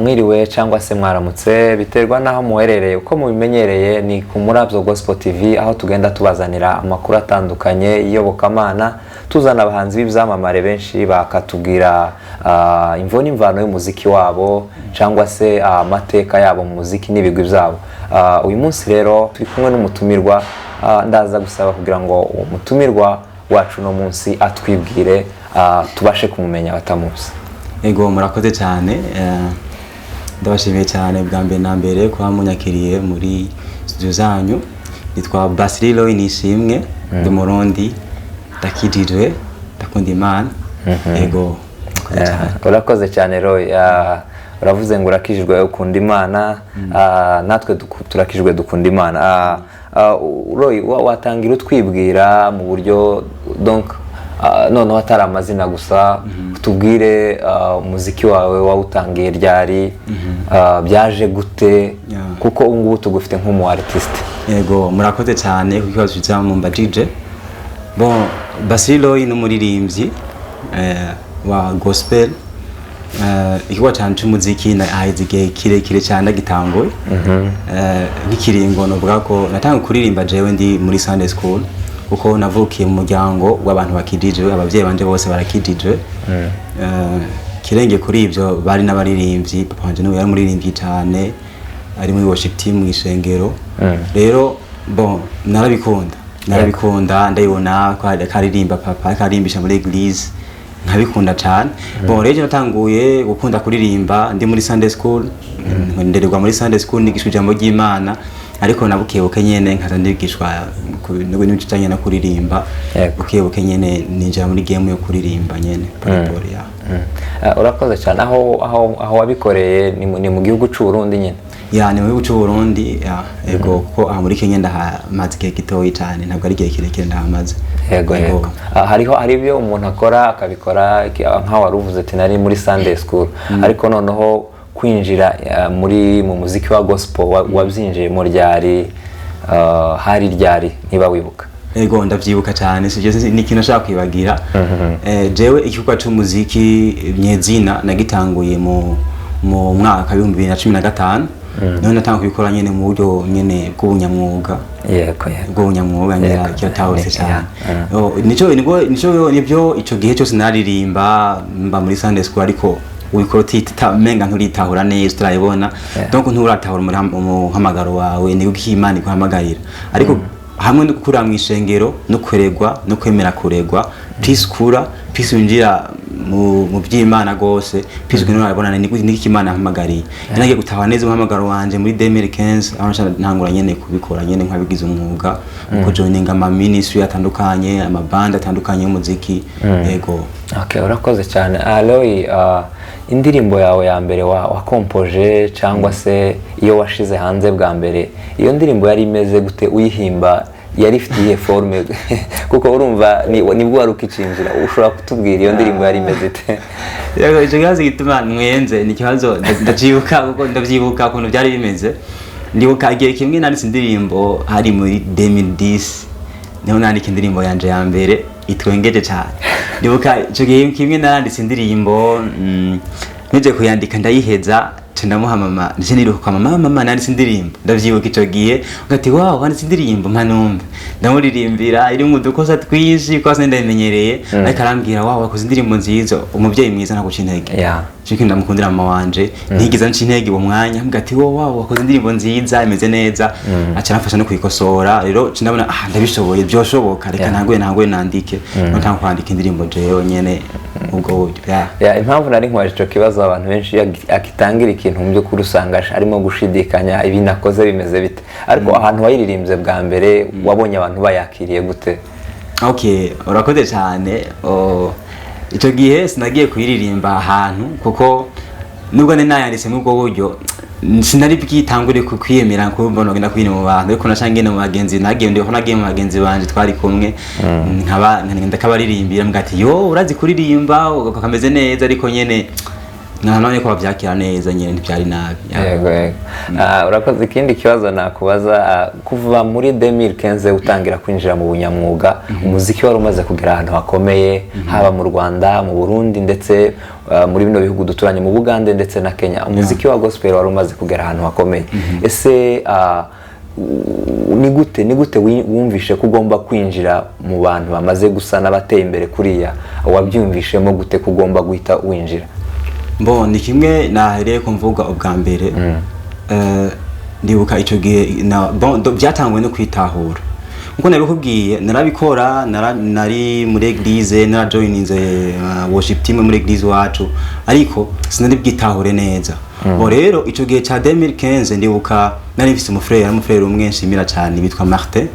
Mwiriwe cyangwa se mwaramutse biterwa naho muherereye uko mubimenyereye ni ku Muravyo Gospel TV aho tugenda tubazanira amakuru atandukanye iyobokamana tuzana abahanzi b'ivyamamare benshi bakatubwira imvo n'imvano y'umuziki wabo cyangwa se amateka yabo mu muziki n'ibigwi byabo. Uyu munsi rero turi kumwe n'umutumirwa ndaza gusaba kugira ngo umutumirwa wacu no munsi atwibwire tubashe kumumenya batamuzi. Ego murakoze cyane ndabashimiye cyane bwa mbere na mbere kwa munyakiriye muri studio zanyu. Nitwa Basililo Nishimwe ndi Murundi ndakijijwe ndakunda Imana. Ego urakoze cyane Roy, uravuze ngo urakijijwe ukunda Imana, natwe turakijijwe dukunda Imana. Roy watangira utwibwira mu buryo donc noneho atari amazina gusa tubwire umuziki wawe wawutangiye ryari, byaje gute kuko ngubu tugufite nk'umu artist. Yego murakoze cyane kuko kibazo cyamumbaje. Bon, Basililo ni umuririmbyi wa gospel. Ikiwa cyane cy'umuziki na ahizigihe kirekire cyane gitangoye. Nk'ikiringo no bwako natanga kuririmba jewe ndi muri Sunday school kuko navukiye mu muryango w'abantu bakidijwe, abavyeyi banje bose barakidijwe. Kirenge kuri ivyo bari n'abaririmbyi, papa wanje niwe yari umuririmbyi cyane ari muri worship team mu ishengero. Rero bon narabikunda ndayibona ko akaririmba papa akarimbisha muri eglise nkabikunda cyane. Bon rero natanguye gukunda kuririmba ndi muri Sunday school, ndererwa muri Sunday school nigishwa ijambo ry'Imana, ariko nabukebuke nyene nkaza ndigishwa n'ibintu cyanye no kuririmba. Bukebuke nyene ninjira muri game yo kuririmba nyene paraporo ya. Urakoze cyane. Aho wabikoreye ni mu gihugu cy'u Burundi nyene? Ya ni mu gihugu cy'u Burundi ya. Ego ko muri Kenya ndahamaze igihe gitoyi cyane, ntabwo ari igihe kirekire ndahamaze. Yego. Hari ibyo umuntu akora akabikora nka waruvuze ati nari muri Sunday school, ariko noneho kwinjira mu muziki wa gospel wabyinjiye mu ryari, hari ryari niba wibuka? Ego ndavyibuka cyane, sije ni kintu nashaka kwibagira. Jewe ikibuga cy'umuziki nyezina nagitanguye mu mwaka 2015. None natanga kubikora nyene mu buryo nyene bw'ubunyamwuga. Yego. Bw'ubunyamwuga nyene cyatawose cyane. Nibyo ico gihe cyose naririmba mba muri Sunday school, ariko wikorotita menga nturitahura neza turayibona. Donc nturatahura umuhamagaro wawe ni ukimana ikuhamagarira, ariko hamwe no gukura mu ishengero no kweregwa no kwemera kuregwa piskura pisunjira mu by'Imana gose piswe n'urabona niki Imana yahamagariye. Nagiye gutaha neza umuhamagaro wanje muri 2015 aho ntangura nyene kubikora nyene nkabigize umwuga uko joining ama ministry atandukanye, ama band atandukanye y'umuziki. Yego. Okay, urakoze cyane. Aloy, indirimbo yawe ya mbere wakompoje cyangwa se iyo washize hanze bwa mbere, iyo ndirimbo yari imeze gute uyihimba? Yari ifitiye forme kuko urumva nibwo warukicinjira, ushobora kutubwira iyo ndirimbo yari imeze ite? Yego icyo kibazo gituma mwenze ni kibazo ndavyibuka kuko ndavyibuka ukuntu byari bimeze. Ndibuka igihe kimwe nanditse indirimbo hari muri 2010, niho nandika indirimbo yanje ya mbere itwengeje cyane. Ndibuka icyo gihe kimwe nanditse indirimbo nje kuyandika ndayiheza ndamuha mama ndetse niruka mama nanditse indirimbo. Ndavyibuka icyo gihe ugati wow wanditse indirimbo mpanumbe ndamuririmbira iri mu dukosa twishi kwa senda imenyereye, ariko arambwira wow wakoze indirimbo nziza, umuvyeyi mwiza nako cintege. Cyo ndamukundira mama wanje ntigiza ncintege uwo mwanya ati wow wakoze indirimbo nziza imeze neza, aca nafasha no kuyikosora. Rero ndabona ndabishoboye byoshoboka, reka nangwe nandike ntanga kwandika indirimbo jewe nyene ubwo buryo. Impamvu nari nkwaje ico kibazo abantu benshi akitangira ikintu mu byo kurusanga arimo gushidikanya ibi nakoze bimeze bite, ariko ahantu wayiririmbye bwa mbere wabonye abantu bayakiriye gute? Okay, urakoze cyane. Icyo gihe sinagiye kuyiririmba ahantu kuko nubwo nayanditse mu bwo buryo sinari bwitangure kwiyemera ko mbona ngenda kwine mu bantu, ariko nashangene mu bagenzi nagiye mu bagenzi banje twari kumwe ndakabaririmbira mbati yo urazi kuririmba ukameze neza, ariko nyene none ko bavyakira neza nyene ntivyari nabi. Yego yego. Urakoze. Ikindi kibazo nakubaza, kuva muri 2015 utangira kwinjira mu bunyamwuga, umuziki wari umaze kugera ahantu hakomeye, haba mu Rwanda, mu Burundi, ndetse muri bino bihugu duturanye mu Bugande ndetse na Kenya. Umuziki wa gospel wari umaze kugera ahantu hakomeye. Ese ni gute wumvishe ko ugomba kwinjira mu bantu bamaze gusa n'abateye imbere kuriya? Wabyumvishemo gute ko ugomba guhita winjira? Bon, ni kimwe nahereye kumvuga ubwa mbere. Ndibuka ico gihe byatanguye no kwitahura. Nkuko nabikubwiye, narabikora, nari muri eglise, narajoininze worship team muri eglise wacu, ariko sinari bwitahure neza. Bo rero ico gihe ca 2015 ndibuka nari mfise umufrere umwe nshimira cyane bitwa Martin.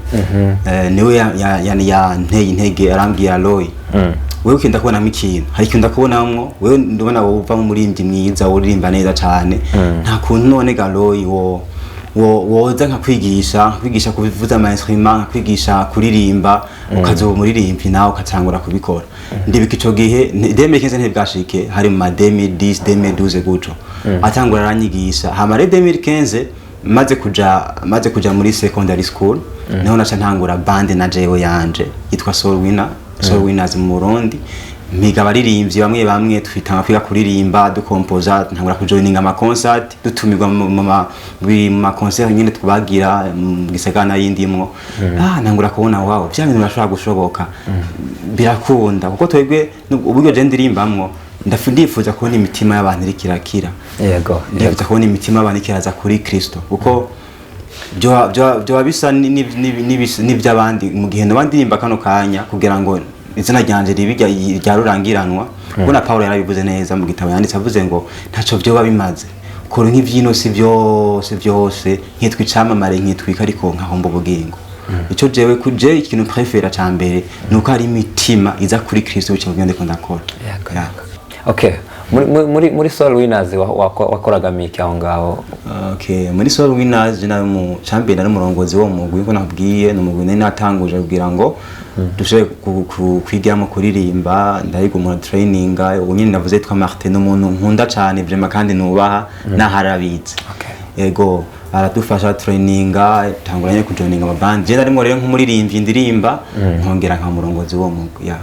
Niwe yanteye intege, arambwira Roy, wewe ukenda kubona ikintu, hari ikintu ndakubonamwo, wewe ndabona uva mu murindi mwiza, uririmba neza cyane, nta kuntu none Roy woza nka kwigisha kuvuza ama instrument, kwigisha kuririmba, ukazoba muririmbi nawe ukatangura kubikora. Ndibika ico gihe 2015 ntibwashike, hari mu 2010 2012 guco atangura aranyigisha. Hamare 2015 maze kuja muri secondary school, niho naca ntangura band na jewe yanje yitwa Soul Winners mu Burundi. Miga baririmbyi bamwe twitanga kwiga kuririmba, dukompoza, ntangura kujoininga ama concert, dutumirwa mu concert nyine twabagira mu gisagana yindimwo. Ntangura kubona wow, bya bintu birashobora gushoboka, birakunda, kuko twebwe uburyo je ndirimbamwo ndifuza kubona imitima y'abantu ikirakira. Yego, ndifuza kubona imitima y'abantu ikiraza kuri Kristo, kuko byo bisa n'iby'abandi mu gihe n'abandirimba kano kanya kugira ngo izina ryanje rya rurangiranwa. Kuko na Paulo yarabivuze neza mu gitabo yanditse, avuze ngo ntaco byo bimaze kora nk'ivyino si byose nkitwa icamamare, nkitwika ariko nkahomba ubugingo. Ico jewe kuje ikintu prefera ca mbere nuko hari imitima iza kuri Kristo, bice byo ndiko ndakora. Okay, muri Soul Winners wakoraga miki aho ngaho? Okay, muri Soul Winners na mu champion na umurongozi wo mugwi, ko nabwiye no mugwi natanguje kugira ngo dushe kwigiramo kuririmba, ndahiga umuntu training. Ubu nyine navuze twa Martin, umuntu nkunda cyane vraiment kandi nubaha naharabitse. Yego, aradufasha training, tanguranye kujoininga ama band. Je narimo rero nk'umuririmbyi ndirimba, nkongera nka murongozi wo mugwi.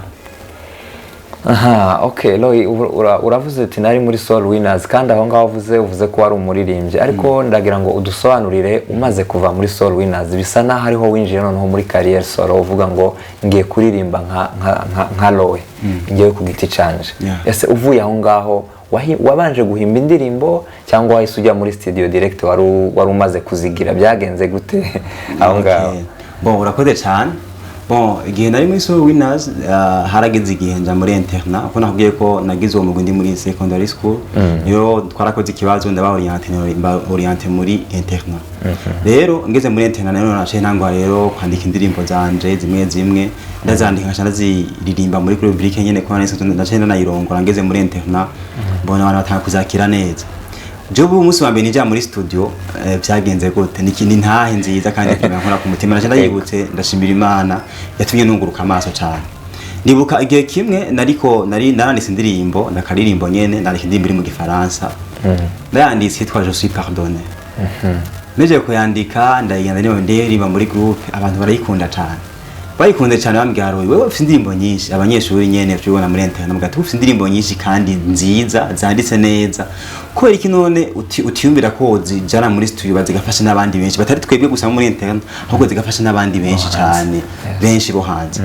Aha, okay. Roy, uravuze ati nari muri Soul Winners, kandi aho ngaho uvuze ko wari umuririmbyi, ariko ndagira ngo udusobanurire umaze kuva muri Soul Winners, bisa naho hariho winjiye noneho muri career solo, uvuga ngo ngiye kuririmba nka Roy, ngiye ku giti canje. Ese uvuye aho ngaho wabanje guhimba indirimbo cyangwa wahise ujya muri studio direct wari umaze kuzigira? Byagenze gute aho ngaho? Bon, urakoze cyane. Bon, igihe nari muri Soul Winners, harageze igihe nja muri internat, uko nakubwiye ko nagize uwo mugwi ndi muri secondary school. Yo twarakoze ikibazo ndaba orienté muri internat. Rero ngeze muri internat rero naciye ntangwa rero kwandika indirimbo zanje zimwe ndazandika nkaca ndaziririmba muri public nyene, ko naciye ndanayirongora. Ngeze muri internat mbona abantu batanga kuzakira neza. Jobu umunsi wa mbere nija muri studio, byagenze gute? Nikindi ntahe nziza kandi nkora ku mutima, naje ndayibutse, ndashimira Imana yatumye nunguruka amaso cyane. Nibuka igihe kimwe naranditse indirimbo, ndakaririmbo nyene, ndandika indirimbo iri mu Gifaransa. Ndayanditse yitwa Je suis pardonné. Meje kuyandika ndayigenda ndirimba muri groupe, abantu barayikunda cyane. Bayikunze cyane, bambwira Roy, wewe ufite indirimbo nyinshi. Abanyeshuri nyene tubona muri internet namugati ufite indirimbo nyinshi kandi nziza zanditse neza, ko iki none utiyumvira ko zijana muri studio bazigafasha n'abandi benshi, batari twebwe gusa muri internet, ahubwo zigafasha n'abandi benshi cyane, benshi bo hanze.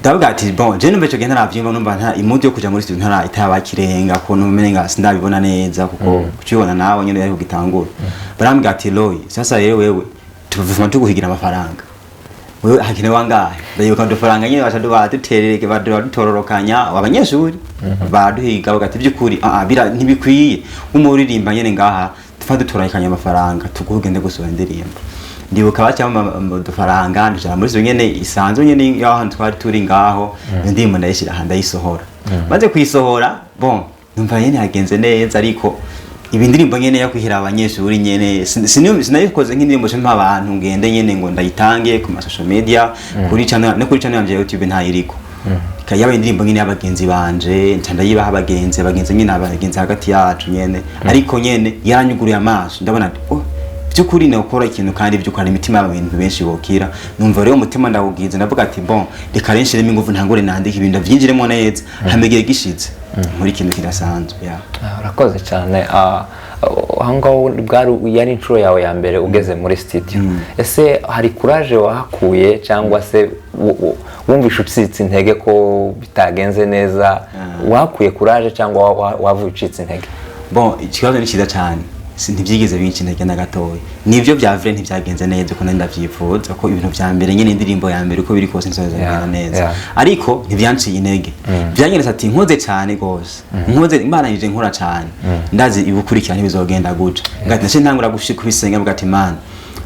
Ndavuga ati bon, je numva cyo genda naravyimba, numva nta imudi yo kuja muri studio ntara itabakirenga, ko numenga sindabibona neza, kuko kucibona nawe nyene yari kugitangura. Barambwira ati Roy, sasa wewe tuvuma tuguhigira amafaranga, wewe hakine wangahe? Ndayibuka udufaranga nyine bashaduha duterereke, badutororokanya abanyeshuri baduhiga bagati by'ukuri ntibikwiye umuririmba nyene ngaha tufa dutorayikanya amafaranga tugugende gusura indirimbo. Ndibuka bacyama udufaranga ndijana muri zo nyene isanzwe nyene yaho twari turi ngaho, ndimo ndayishira handa yisohora. Maze kuyisohora bon, numva nyene yagenze neza, ariko ibindirimbo nyene yo kwihira abanyeshuri nyene sinayikoze nk'indirimbo cyo abantu ngende nyene ngo ndayitange ku social media, kuri channel no kuri channel ya YouTube ntayiriko. yaba indirimbo nyine y'abagenzi banje ncanda yibaha abagenzi nyine abagenzi hagati yacu nyene ariko nyene yaranyuguriye amaso ndabona ati byukuri ne ukora ikintu kandi byukuri imitima y'abantu benshi bokira numva rero umutima ndawugize ndavuga ati bon reka renshiremo ingufu ntangore nandika ibintu byinjiremo neza hamegeye gishitse muri kintu kirasanzwe urakoze cyane ahangaho yari inshuro yawe ya mbere ugeze muri studio ese hari courage wahakuye cyangwa se wumvishe ucitse intege ko bitagenze neza wahakuye courage cyangwa wavuye ucitse intege bon ikibazo ni cyiza cyane ntibyigeze binshi intege na gatoya nivyo bya vrai ntibyagenze neza ko ndavyifuza ko ibintu vya mbere nyene indirimbo ya mbere uko biri kose nsoza neza ariko ntibyanciye intege byanyeretse ati nkoze cyane gose nkoze imana yije nkora cyane ndazi ibukurikirana bizogenda gute ngati nace ntangura kubisenga bugati imana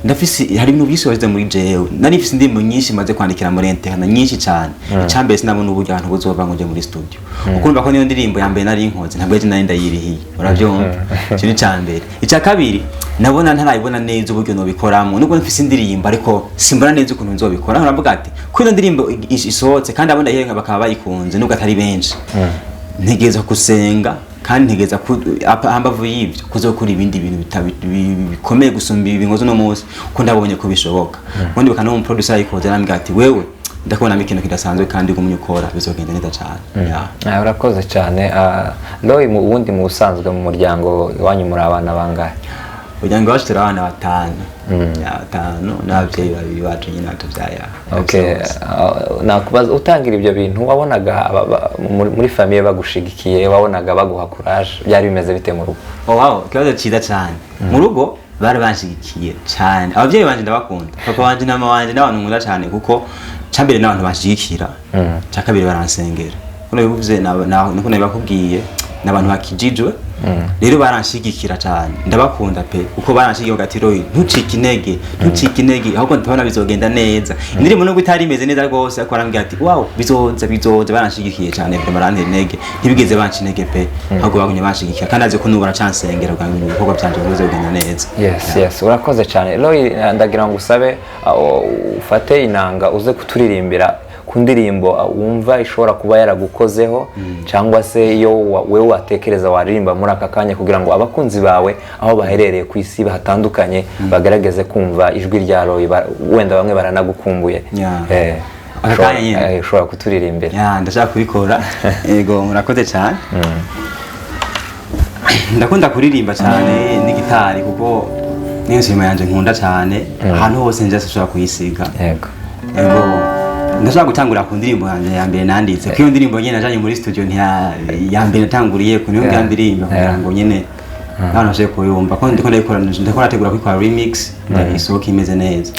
ndafisi hari ibintu byinshi wazize muri jewe nari mfise indirimbo nyinshi maze kwandikira muri internet nyinshi cyane icyambere sinabona uburyo abantu buzova ngo muri studio ukumva ko niyo ndirimbo ya mbere nari nkoze ntabwo nari ndayirihiye urabyumva cyo ni cyambere icya kabiri nabona ntarayibona neza uburyo no bikoramo nubwo mfise indirimbo ariko simbona neza ukuntu nzobikora uravuga ati ko iyo ndirimbo isohotse kandi abona yewe bakaba bayikunze nubwo atari benshi ntegeza gusenga kandi ntegeza ambavu y'ibyo kuzokora ibindi bintu bikomeye gusumba ibingozo no munsi ko ndabonye ko bishoboka ubundi bakana mu producer yikoze arambwira ati wewe ndakubona ikintu kidasanzwe kandi gumye ukora bizogenda neza cyane urakoze cyane Roy mu wundi mu usanzwe mu muryango iwanyu muri abana bangahe umuryango wacu turi abana batanu n'ababyeyi babiri bacu nyine batubyaya nakubaza utangira ibyo bintu wabonaga muri famiye bagushigikiye wabonaga baguha courage byari bimeze bite mu rugo wow kibazo cyiza cyane mu rugo bari banshigikiye cyane ababyeyi banje ndabakunda papa wanje na mama wanje n'abantu nkunda cyane kuko cyambere n'abantu bashigikira cyakabiri baransengera kuno bivuze nuko nabakubwiye n'abantu bakijijwe rero baranshigikira cyane ndabakunda pe uko baranshigiye gati Roy ntucike intege ahubwo ndabona bizogenda neza indirimbo nubwo itari imeze neza rwose ariko arambwira ati wow bizoza baranshigikiye cyane pe marantera intege ntibigeze banca intege pe ahubwo bagumye banshigikira kandi azi ko nubura chansengera bwa ibintu bikorwa byanje bizogenda neza yes urakoze cyane Roy ndagira ngo usabe ufate inanga uze kuturirimbira ku ndirimbo wumva ishobora kuba yaragukozeho cyangwa se iyo wewe watekereza waririmba muri aka kanya kugira ngo abakunzi bawe aho baherereye ku isi bahatandukanye bagaragaze kumva ijwi rya Roy wenda bamwe baranagukumbuye ushobora kuturirimbira ndashaka kubikora yego murakoze cyane ndakunda kuririmba cyane n'igitari kuko niyo nshima yanje nkunda cyane ahantu hose nje ashobora kuyisiga yego ndashaka gutangura ku ndirimbo yanjye ya mbere nanditse ko iyo ndirimbo nyene najanye muri studio ya mbere natanguriye ku niyo ndirimbo kugira ngo nyene abantu bashobore kuyumva ko ndiko ndategura kwikora remix isohoka imeze neza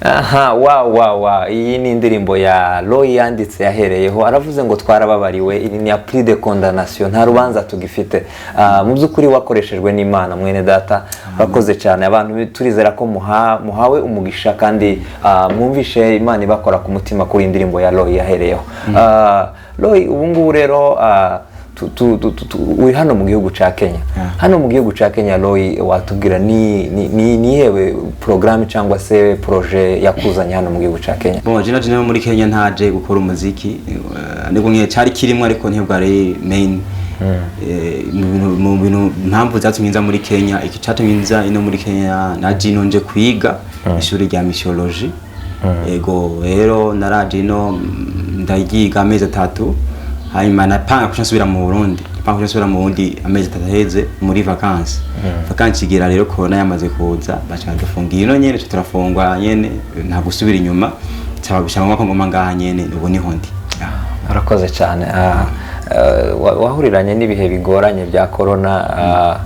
aha wa iyi ni indirimbo ya Roy yanditse yahereyeho, aravuze ngo twarababariwe, iyi ni appris de condamnation, nta rubanza tugifite. Mu by'ukuri wakoreshejwe n'Imana mwene data, urakoze cyane. Abantu turizera ko muhawe umugisha kandi mwumvishe Imana ibakora ku mutima kuri indirimbo ya Roy yahereyeho. Roy, ubu ngubu rero uri hano mu gihugu ca Kenya. Hano mu gihugu ca Kenya, Roy, watubwira ni yewe programme cyangwa se projet yakuzanye hano mu gihugu ca Kenya? Bon, jina muri Kenya ntaje gukora umuziki, niko nke cyari kirimo ariko ntibwo ari main. Mu bintu mpamvu zatumye nza muri Kenya, iki cyatumye nza ino muri Kenya naje nje kwiga ishuri rya missiology. Ego rero naraje ino ndayiga amezi 3, hanyuma napanga kushasubira mu Burundi. Panga kushasubira mu Burundi amezi 3 heze muri vacances. Vacances igira rero corona yamaze kuza, bacha dufungira ino nyene turafungwa nyene, nta gusubira inyuma. Cyababishama ko ngoma ngaha nyene ubu niho ndi. Arakoze cyane. Wahuriranye n'ibihe bigoranye bya corona,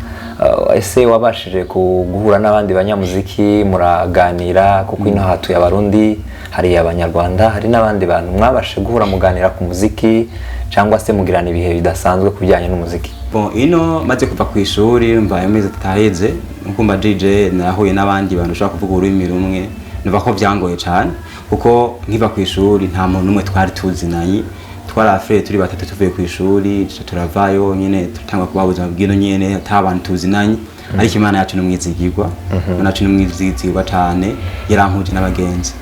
ese wabashije guhura n'abandi banyamuziki muraganira, kuko ino hatuye abarundi, hari abanyarwanda, hari n'abandi bantu mwabashe guhura muganira ku muziki cyangwa se mugirana ibihe bidasanzwe kubijyanye n'umuziki? Bon, ino maze kuva ku ishuri mva amezi 3 nkumva DJ nahuye n'abandi bantu ushaka kuvuga ururimi rumwe, numva ko byangoye cyane kuko nkiva ku ishuri nta muntu numwe twari tuzinanye, twarafere turi batatu tuvuye ku ishuri turavayo nyene tutanga kubabuza bwino nyene atabantu tuzinanye. Ariko Imana yacu n'umwizigirwa, nacu n'umwizigirwa cyane, yarankuje n'abagenzi.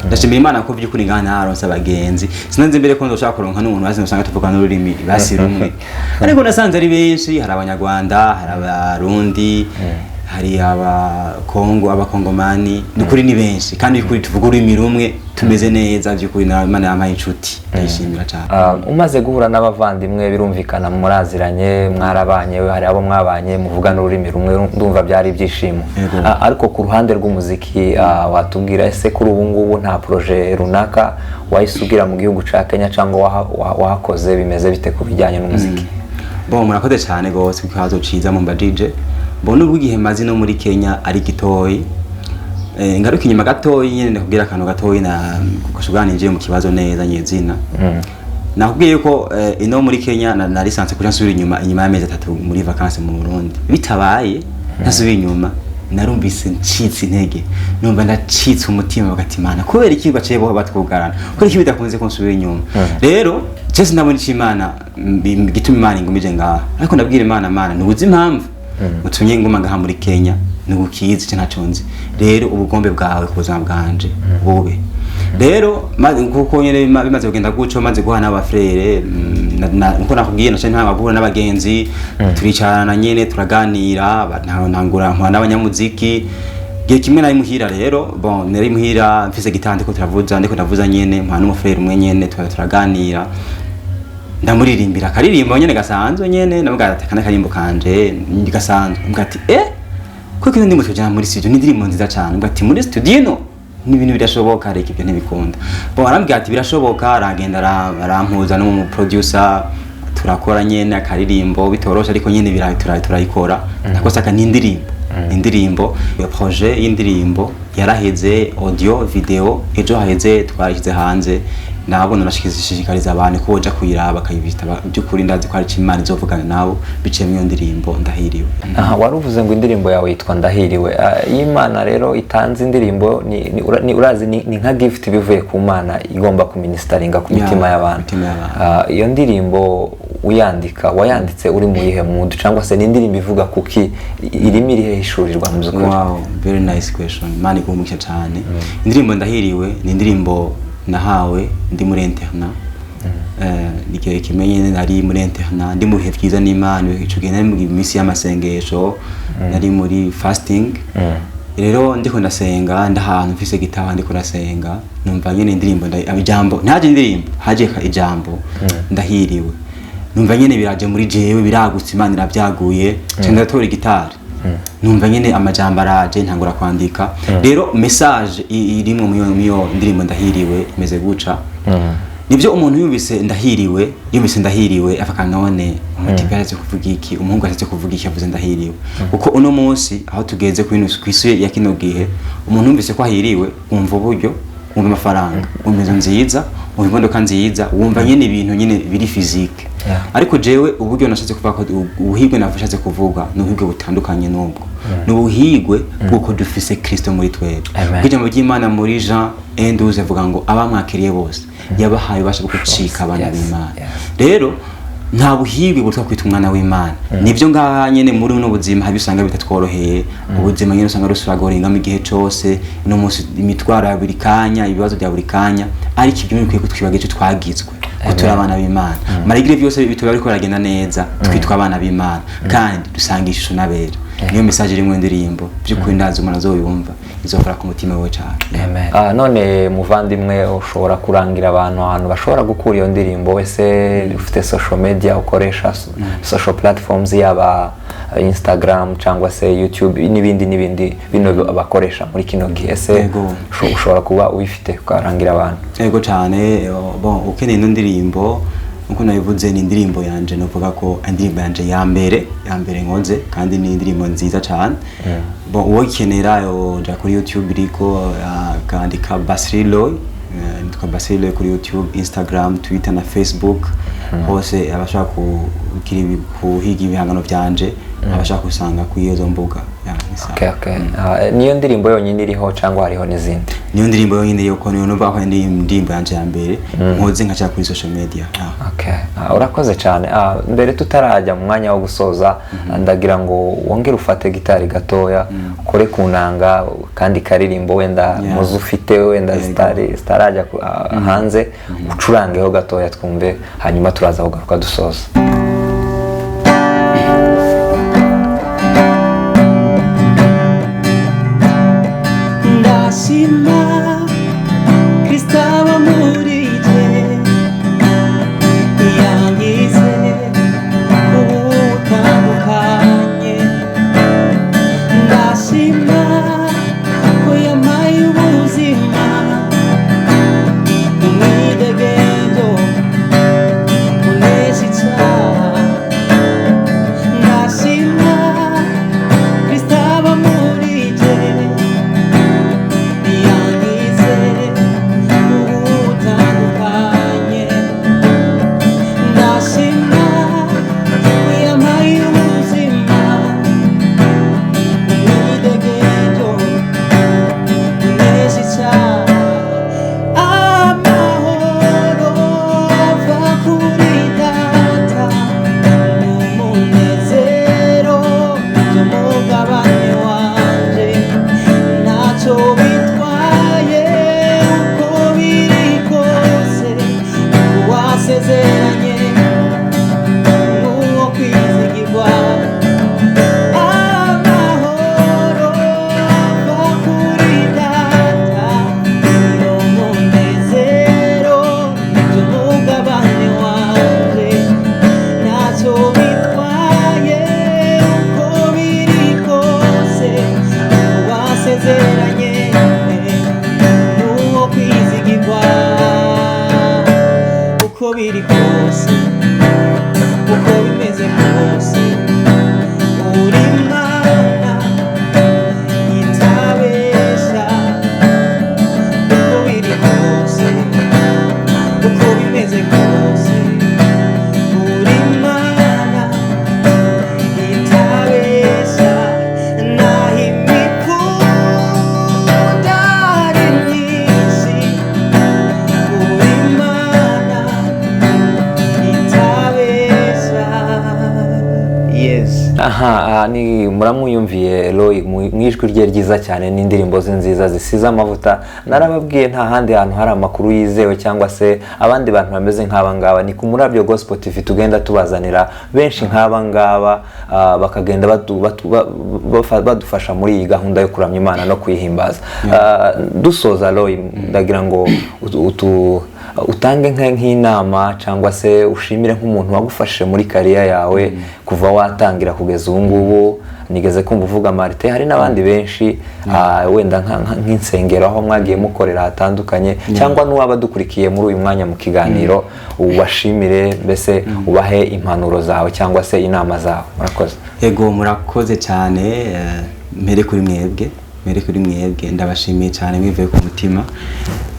Ndashimira Imana ko by'ukuri ngana naronse abagenzi, sinanze mbere ko ndoshaka kuronka n'umuntu bazi usanga tuvugana n'ururimi basi rumwe. Ariko nasanze ari benshi, hari abanyarwanda, hari abarundi, hari abakongo, abakongomani, n'ukuri ni benshi kandi kuri tuvuga ururimi rumwe, tumeze neza by'ukuri. Imana yampaye inshuti, ndayishimira cyane. Umaze guhura n'abavandimwe birumvikana muraziranye, mwarabanye, hari abo mwabanye muvuga n'ururimi rumwe, ndumva byari ibyishimo. Ariko ku ruhande rw'umuziki watubwira ese kuri ubu ngubu nta projet runaka wayisugira mu gihugu ca Kenya cyangwa wahakoze, bimeze bite ku bijyanye n'umuziki? Bon, murakoze cyane gose kukazo ciza mu DJ. Bon, nubwo igihe mazi no muri Kenya ari gitoyi, ngaruka inyuma gatoyi nyene ndakubwira akantu gatoyi na kugashuganije mu kibazo neza nyezina. Nakubwiye ko ino muri Kenya na lisanse kuja nsubira inyuma y'amezi 3 muri vacances mu Burundi. Bitabaye nasubira inyuma, narumvise ncitse intege, numva ndacitse umutima bagatimana kubera ikigwa cebo batwugarana, kubera iki bidakunze ko nsubira inyuma. Rero cyese ndabona Imana gituma Imana ingumije ngaha, ariko ndabwira Imana nubuze impamvu mutumye ngoma ngaha muri Kenya, nubukizi cyo ntaconze. Rero ubugombe bwawe ku buzima bwanje bube. Rero kuko nyene bimaze kugenda guco, maze guhana abafrere nko nakubwiye nace nta bagura n'abagenzi, turicarana nyene turaganira, ntangura nkwa n'abanyamuziki. Gihe kimwe nari muhira rero, bon nari muhira mfise gitande ko turavuza, ndiko ndavuza nyene nkwa n'umufrere umwe nyene turaganira, ndamuririmbira akaririmbo nyene gasanzwe nyene, navuga ati kana karimbo kanje gasanzwe, mbwa ati kuko ndi mu tujana muri studio n'indirimbo nziza cyane, mbwa ati muri studio no n'ibintu bidashoboka, reka ibyo ntibikunda. Bon, arambwira ati birashoboka, aragenda arampuza no mu producer, turakora nyene akaririmbo bitorosha, ariko nyene turayikora. Nakosaka n'indirimbo ya projet y'indirimbo yaraheze, audio video ejo haheze twarishyize hanze. Nabona nashikizishikariza abantu ko boja kuyiraba bakayibita, by'ukuri ndazi ko ari Imana izovugana nabo biciye mu ndirimbo Ndahiriwe. Waruvuze ngo indirimbo yawe yitwa Ndahiriwe. Imana rero itanze indirimbo ni urazi ni nka gift bivuye ku Mana igomba kuministeringa ku mitima y'abantu. Iyo ndirimbo wayanditse uri mu yihe mood, cyangwa se ni indirimbo ivuga kuki, irimo irihe hishurirwa mu by'ukuri? Wow, very nice question. Imana igumukije cyane. Indirimbo Ndahiriwe ni indirimbo nahawe ndi muri interna. Nigihe kimenye nari muri interna, ndi mu bihe byiza n'Imana, icugiye nari mu minsi y'amasengesho, nari muri fasting. Rero ndiko ndasenga, ndahantu mfise gitaha ndiko ndasenga, numva nyene indirimbo ijambo ntaje indirimbo haje ijambo Ndahiriwe, numva nyene biraje muri jewe, biragutse Imana irabyaguye, cyenda tora gitari. Numva nyene amajambo araje ntangura kwandika. Rero message irimo mu ndirimbo Ndahiriwe imeze guca. nibyo umuntu yumvise ndahiriwe afaka none umutipe yaje kuvuga iki, umuhungu yaje kuvuga iki, avuze ndahiriwe. Kuko uno munsi aho tugeze ku isi ya kino gihe, umuntu yumvise ko ahiriwe wumva uburyo, wumva amafaranga, wumva inzu nziza, wumva imodoka nziza, wumva nyine ibintu nyine biri physique. Ariko jewe uburyo nashatse kuvuga ko ubuhigwe navushatse kuvuga n'ubuhigwe butandukanye n'ubwo. N'ubuhigwe bw'uko dufise Kristo muri twebwe. Ijambo ry'Imana muri Jean 1:12 avuga ngo abamwakiriye bose yabahaye ubasha bwo gucika abana b'Imana. Rero nta buhigwe butwa kwita umwana w'Imana. Nivyo ngaha nyene muri uno buzima habisanga bitatworoheye, ubuzima nyene usanga rusuragorenga mu gihe cyose, no munsi imitwaro ya buri kanya, ibibazo bya buri kanya, ariko ibyo bikwiye kutwibaga icyo twagizwe, ko turi abana b'Imana. Marigire byose bitubara ariko baragenda neza, twitwa abana b'Imana kandi dusangisha ishusho n'abera. Niyo message iri mu ndirimbo by'ukuri ndazi umuntu azoyumva izokora ku mutima we cyane. Amen. None muvandimwe, ushobora kurangira ahantu bashobora gukura iyo ndirimbo, wese ufite social media ukoresha social platforms yaba Instagram cyangwa se YouTube n'ibindi bino bakoresha muri kino gihe, se ushobora kuba uyifite ukarangira abantu? Yego cyane. Bon, ukeneye ino ndirimbo nkuko nabivuze, ni indirimbo yanje, novuga ko indirimbo yanje ya mbere nkoze, kandi ni indirimbo nziza cyane. Bon, uwo ikenera yoja kuri YouTube iriko akandika Basriloy, nitwa Basriloy kuri YouTube, Instagram, Twitter na Facebook. Hose abashaka kuhiga ibihangano byanje abashaka gusanga kuri izo mbuga. Okay. Niyo ndirimbo yonyine iriho cyangwa hariho n'izindi? Niyo ndirimbo yonyine yuko niyo numva ko ndi indirimbo yanje ya mbere nkoze nkaca kuri social media. Okay. Urakoze cyane. Mbere tutarajya mu mwanya wo gusoza, ndagira ngo wongere ufate gitari gatoya, ukore kunanga kandi karirimbo wenda muzu ufite wenda zitarajya hanze, ucurangeho gatoya twumve, hanyuma turaza kugaruka dusoza. Ndashima Kristo aba muri jye, yangize ubutandukanye. Ndashima ko yampaye ubuzima, umwidegenzo unesha icyaha. Ndashima Kristo aba muri jye, biri kose, uko bimeze kose, uri Imana itabesha. Uko biri kose, uko bimeze kose, uri Imana itabesha. Naho imikunda ari myinshi, uri Imana itabesha. Yes. Ni muramuyumviye Eloy mu ijwi rye ryiza cyane, n'indirimbo ze nziza zisize amavuta. Narababwiye nta handi hantu hari amakuru yizewe cyangwa se abandi bantu bameze nk'aba ngaba, ni ku Murabyo Gospel TV tugenda tubazanira benshi nk'aba ngaba, bakagenda badufasha muri iyi gahunda yo kuramya Imana no kuyihimbaza. Dusoza Eloy, ndagira ngo utange nk'inama cyangwa se ushimire nk'umuntu wagufashije muri kariya yawe kuva watangira kugeza ubu ngubu, nigeze kumva uvuga Marite hari n'abandi benshi wenda nk'insengero aho mwagiye mukorera hatandukanye cyangwa n'uwaba dukurikiye muri uyu mwanya mu kiganiro ubashimire mbese ubahe impanuro zawe cyangwa se inama zawe. Murakoze. Yego murakoze cyane, mpere kuri mwebwe ndabashimiye cyane mwivuye ku mutima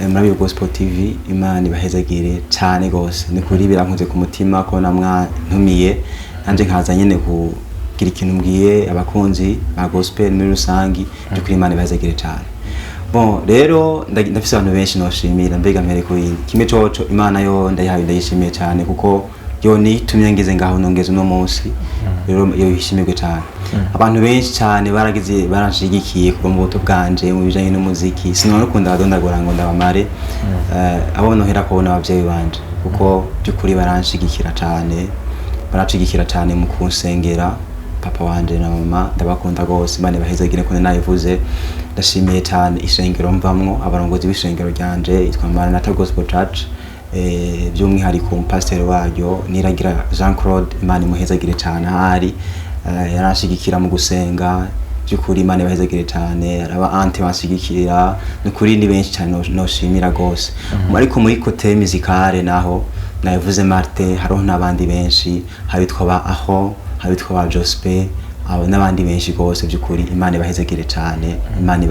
muri Gospel TV. Imana ibahezagire cyane gose, ni kuri birankuze ku mutima ko namwantumiye nanje nkaza nyene kugira ikintu mbwiye abakunzi ba gospel muri rusangi kuri Imana ibahezagire cyane. Bon rero ndafise abantu benshi noshimira, mbega mpere ku yindi kimwe coco Imana yo ndayihaye ndayishimiye cyane kuko yo nitumye ngeze ngaho nongeze no munsi, rero yo yishimirwe cyane. Abantu benshi cyane baranshigikiye kuva mu buto bwanje mu bijanye n'umuziki, sinokunda adondagora ngo ndabamare abo nohera ko n'abavyeyi banje kuko byukuri baranshigikira cyane mu kunsengera, papa wanje na mama ndabakunda gose, Imana bahezagire ko nayivuze. Ndashimiye cyane ishengero mvamwo, abarongozi b'ishengero ryanje yitwa Maranatha Gospel Church, by'umwihariko umupasiteri waryo Niragira Jean Claude, Imana imuhezagire cyane ahari yarashigikira mu gusenga, byukuri Imana ibahezagire cyane. Aba ante bashigikira n'ukuri ni benshi cyane noshimira gose. Ariko muri côté musicale naho nayivuze Martin, hariho n'abandi benshi, habitwa ba Aho, habitwa ba Jospe, abo n'abandi benshi gose, byukuri Imana ibahezagire cyane. Imana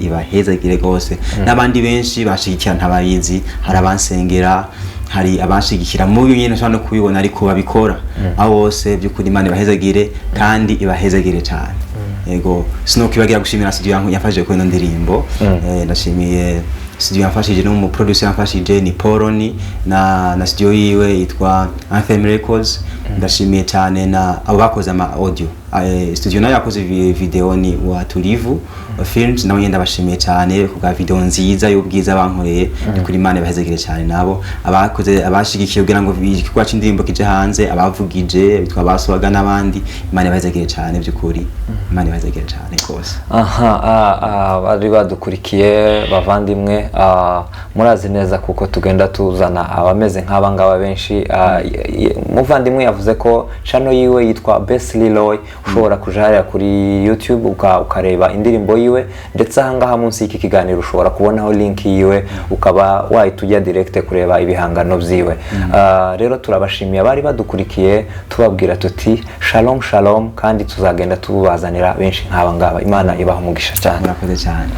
ibahezagire gose. N'abandi benshi bashigikira ntabayizi, hari abansengera, hari abanshigikira mu bintu cyane kubibona ariko babikora, abo bose byukuri Imana ibahezagire kandi ibahezagire cyane. Yego sinokibagira gushimira studio yafashije ko ino ndirimbo, ndashimiye studio yafashije no mu producer yafashije ni Poloni na studio yiwe yitwa Anthem Records. Ndashimiye cyane na abo bakoze ama audio, studio nayo yakoze video ni wa Tulivu Films, nawe ndabashimiye cyane kuga video nziza y'ubwiza bankoreye, kuri Imana ibahezagire cyane. Nabo abakoze abashigikiye kugira ngo ikigwa c'indirimbo kije hanze, abavugije bitwa basobaga n'abandi, Imana ibahezagire cyane byukuri, Imana ibahezagire cyane kose. Bari badukurikiye bavandimwe, murazi neza kuko tugenda tuzana abameze nk'aba ngaba benshi. Muvandimwe yavuze ko channel yiwe yitwa Best Leroy, ushobora kuja kuri YouTube ukareba indirimbo yiwe, ndetse ahangaha munsi y'iki kiganiro ushobora kubonaho link yiwe ukaba wahita direct kureba ibihangano byiwe. Rero turabashimiye abari badukurikiye, tubabwira tuti shalom shalom, kandi tuzagenda tubazanira benshi nk'aba ngaba. Imana ibaha umugisha cyane. Murakoze cyane.